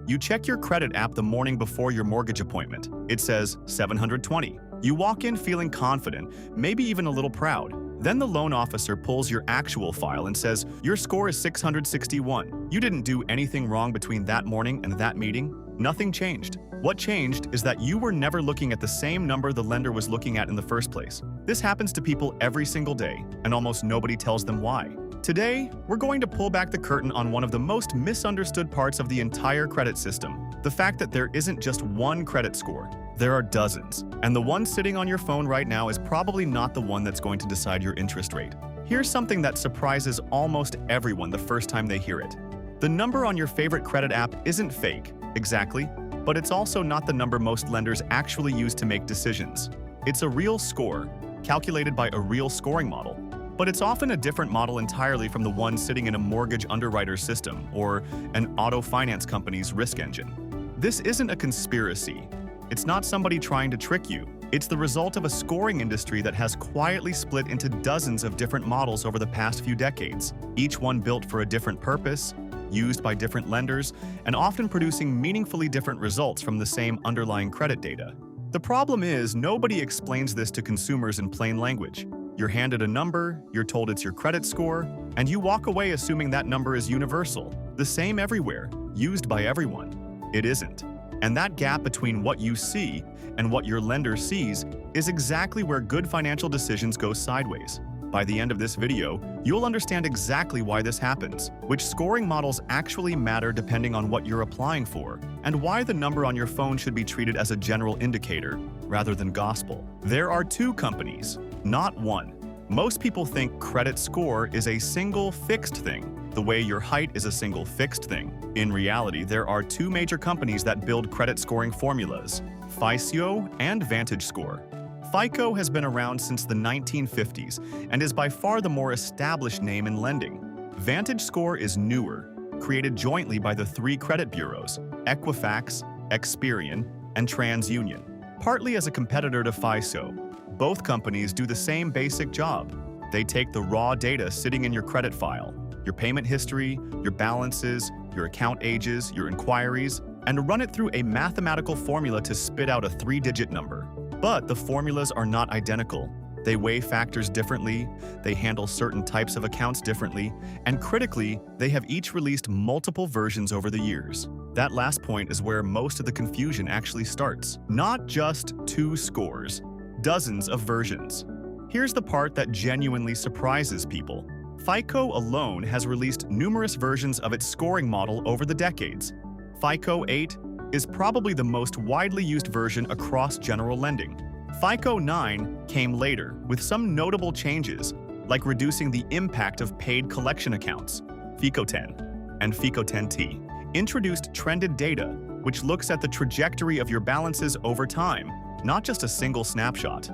You check your credit app the morning before your mortgage appointment. It says 720. You walk in feeling confident, maybe even a little proud. Then the loan officer pulls your actual file and says, your score is 661. You didn't do anything wrong between that morning and that meeting. Nothing changed. What changed is that you were never looking at the same number the lender was looking at in the first place. This happens to people every single day, and almost nobody tells them why. Today, we're going to pull back the curtain on one of the most misunderstood parts of the entire credit system, the fact that there isn't just one credit score. There are dozens, and the one sitting on your phone right now is probably not the one that's going to decide your interest rate. Here's something that surprises almost everyone the first time they hear it. The number on your favorite credit app isn't fake, exactly, but it's also not the number most lenders actually use to make decisions. It's a real score, calculated by a real scoring model, but it's often a different model entirely from the one sitting in a mortgage underwriter's system or an auto finance company's risk engine. This isn't a conspiracy. It's not somebody trying to trick you. It's the result of a scoring industry that has quietly split into dozens of different models over the past few decades, each one built for a different purpose, used by different lenders, and often producing meaningfully different results from the same underlying credit data. The problem is, nobody explains this to consumers in plain language. You're handed a number, you're told it's your credit score, and you walk away assuming that number is universal, the same everywhere, used by everyone. It isn't. And that gap between what you see and what your lender sees is exactly where good financial decisions go sideways. By the end of this video, you'll understand exactly why this happens, which scoring models actually matter depending on what you're applying for, and why the number on your phone should be treated as a general indicator rather than gospel. There are two companies, not one. Most people think credit score is a single fixed thing, the way your height is a single fixed thing. In reality, there are two major companies that build credit scoring formulas, FICO and VantageScore. FICO has been around since the 1950s and is by far the more established name in lending. VantageScore is newer, created jointly by the three credit bureaus, Equifax, Experian, and TransUnion. Partly as a competitor to FICO, both companies do the same basic job. They take the raw data sitting in your credit file, your payment history, your balances, your account ages, your inquiries, and run it through a mathematical formula to spit out a three-digit number. But the formulas are not identical. They weigh factors differently, they handle certain types of accounts differently, and critically, they have each released multiple versions over the years. That last point is where most of the confusion actually starts. Not just two scores, dozens of versions. Here's the part that genuinely surprises people. FICO alone has released numerous versions of its scoring model over the decades. FICO 8 is probably the most widely used version across general lending. FICO 9 came later with some notable changes, like reducing the impact of paid collection accounts. FICO 10 and FICO 10T introduced trended data, which looks at the trajectory of your balances over time, not just a single snapshot.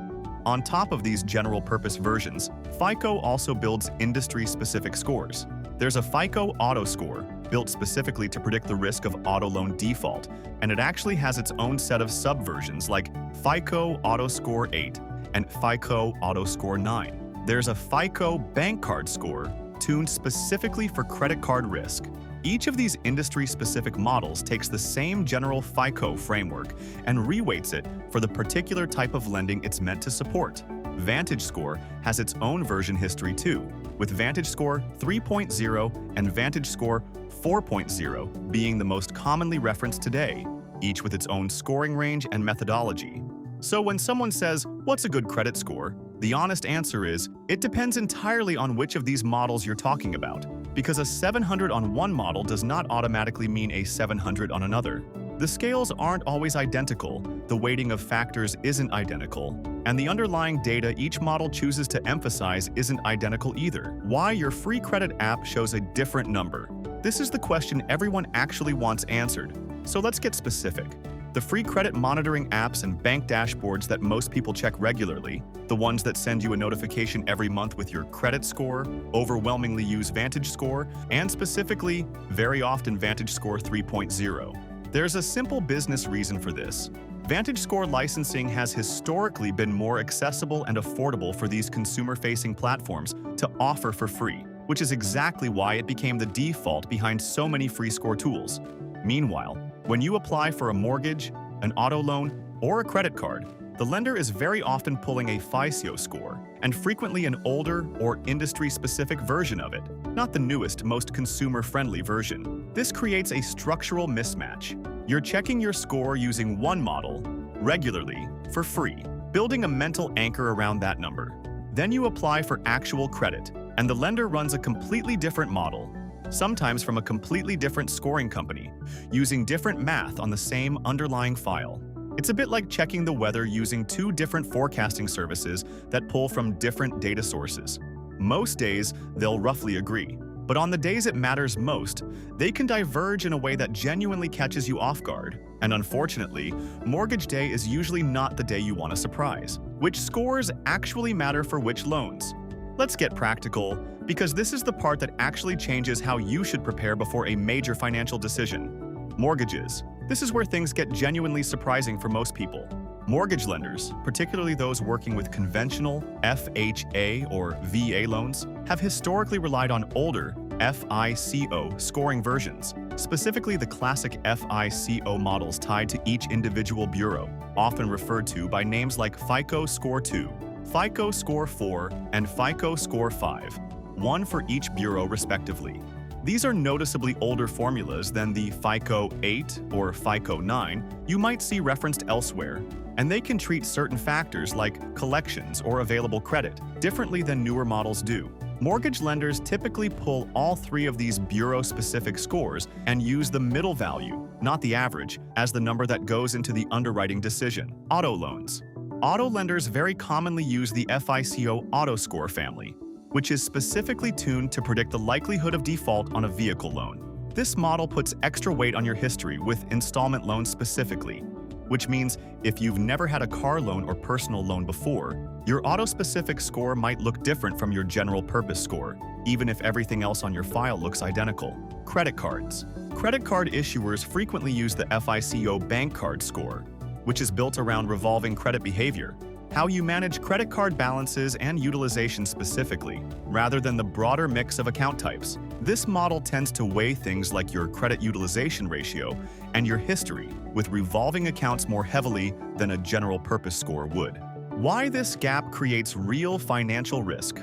On top of these general-purpose versions, FICO also builds industry-specific scores. There's a FICO Auto Score, built specifically to predict the risk of auto loan default, and it actually has its own set of subversions like FICO Auto Score 8 and FICO Auto Score 9. There's a FICO Bank Card Score, tuned specifically for credit card risk. Each of these industry-specific models takes the same general FICO framework and reweights it for the particular type of lending it's meant to support. VantageScore has its own version history too, with VantageScore 3.0 and VantageScore 4.0 being the most commonly referenced today, each with its own scoring range and methodology. So when someone says, "What's a good credit score?" the honest answer is, it depends entirely on which of these models you're talking about, because a 700 on one model does not automatically mean a 700 on another. The scales aren't always identical, the weighting of factors isn't identical, and the underlying data each model chooses to emphasize isn't identical either. Why your free credit app shows a different number? This is the question everyone actually wants answered. So let's get specific. The free credit monitoring apps and bank dashboards that most people check regularly, the ones that send you a notification every month with your credit score, overwhelmingly use VantageScore, and specifically, very often VantageScore 3.0. There's a simple business reason for this. VantageScore licensing has historically been more accessible and affordable for these consumer-facing platforms to offer for free, which is exactly why it became the default behind so many free score tools. Meanwhile, When you apply for a mortgage, an auto loan, or a credit card, the lender is very often pulling a FICO score, and frequently an older or industry-specific version of it, not the newest, most consumer-friendly version. This creates a structural mismatch. You're checking your score using one model, regularly, for free, building a mental anchor around that number. Then you apply for actual credit, and the lender runs a completely different model, sometimes from a completely different scoring company, using different math on the same underlying file. It's a bit like checking the weather using two different forecasting services that pull from different data sources. Most days, they'll roughly agree, but on the days it matters most, they can diverge in a way that genuinely catches you off guard. And unfortunately, mortgage day is usually not the day you want a surprise. Which scores actually matter for which loans? Let's get practical, because this is the part that actually changes how you should prepare before a major financial decision. Mortgages. This is where things get genuinely surprising for most people. Mortgage lenders, particularly those working with conventional FHA or VA loans, have historically relied on older FICO scoring versions, specifically the classic FICO models tied to each individual bureau, often referred to by names like FICO Score 2, FICO Score 4, and FICO Score 5, one for each bureau respectively. These are noticeably older formulas than the FICO 8 or FICO 9 you might see referenced elsewhere, and they can treat certain factors like collections or available credit differently than newer models do. Mortgage lenders typically pull all three of these bureau-specific scores and use the middle value, not the average, as the number that goes into the underwriting decision. Auto loans. Auto lenders very commonly use the FICO Auto Score family, which is specifically tuned to predict the likelihood of default on a vehicle loan. This model puts extra weight on your history with installment loans specifically, which means if you've never had a car loan or personal loan before, your auto-specific score might look different from your general-purpose score, even if everything else on your file looks identical. Credit cards. Credit card issuers frequently use the FICO bank card score, which is built around revolving credit behavior, how you manage credit card balances and utilization specifically, rather than the broader mix of account types. This model tends to weigh things like your credit utilization ratio and your history, with revolving accounts more heavily than a general-purpose score would. Why this gap creates real financial risk?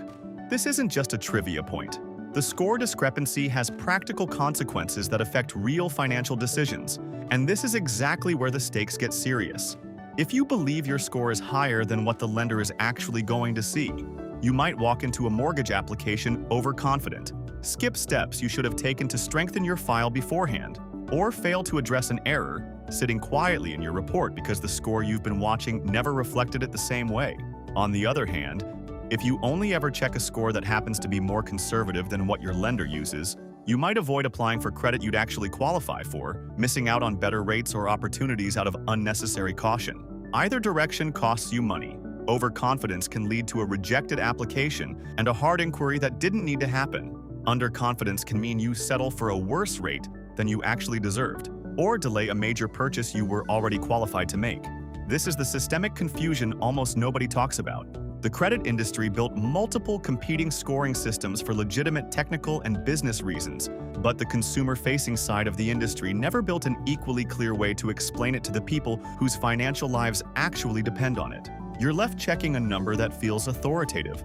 This isn't just a trivia point. The score discrepancy has practical consequences that affect real financial decisions, and this is exactly where the stakes get serious. If you believe your score is higher than what the lender is actually going to see, you might walk into a mortgage application overconfident, skip steps you should have taken to strengthen your file beforehand, or fail to address an error sitting quietly in your report because the score you've been watching never reflected it the same way. On the other hand, if you only ever check a score that happens to be more conservative than what your lender uses, you might avoid applying for credit you'd actually qualify for, missing out on better rates or opportunities out of unnecessary caution. Either direction costs you money. Overconfidence can lead to a rejected application and a hard inquiry that didn't need to happen. Underconfidence can mean you settle for a worse rate than you actually deserved, or delay a major purchase you were already qualified to make. This is the systemic confusion almost nobody talks about. The credit industry built multiple competing scoring systems for legitimate technical and business reasons, but the consumer-facing side of the industry never built an equally clear way to explain it to the people whose financial lives actually depend on it. You're left checking a number that feels authoritative,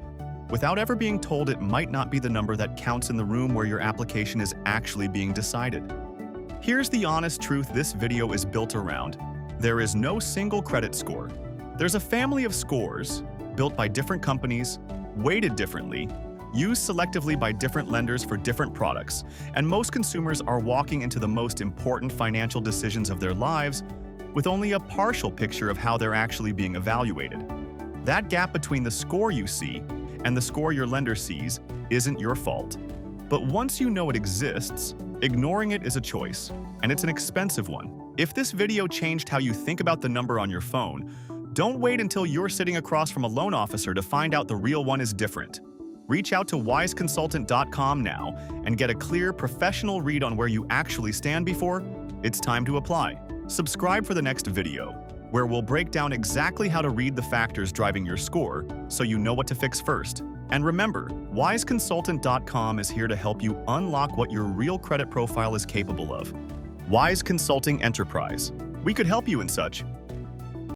without ever being told it might not be the number that counts in the room where your application is actually being decided. Here's the honest truth this video is built around. There is no single credit score. There's a family of scores, built by different companies, weighted differently, used selectively by different lenders for different products, and most consumers are walking into the most important financial decisions of their lives with only a partial picture of how they're actually being evaluated. That gap between the score you see and the score your lender sees isn't your fault. But once you know it exists, ignoring it is a choice, and it's an expensive one. If this video changed how you think about the number on your phone, don't wait until you're sitting across from a loan officer to find out the real one is different. Reach out to 𝐖𝐤𝐴consultant.com now and get a clear, professional read on where you actually stand before it's time to apply. Subscribe for the next video, where we'll break down exactly how to read the factors driving your score so you know what to fix first. And remember, 𝐖𝐤𝐴consultant.com is here to help you unlock what your real credit profile is capable of. Wise Consulting Enterprise. We could help you in such.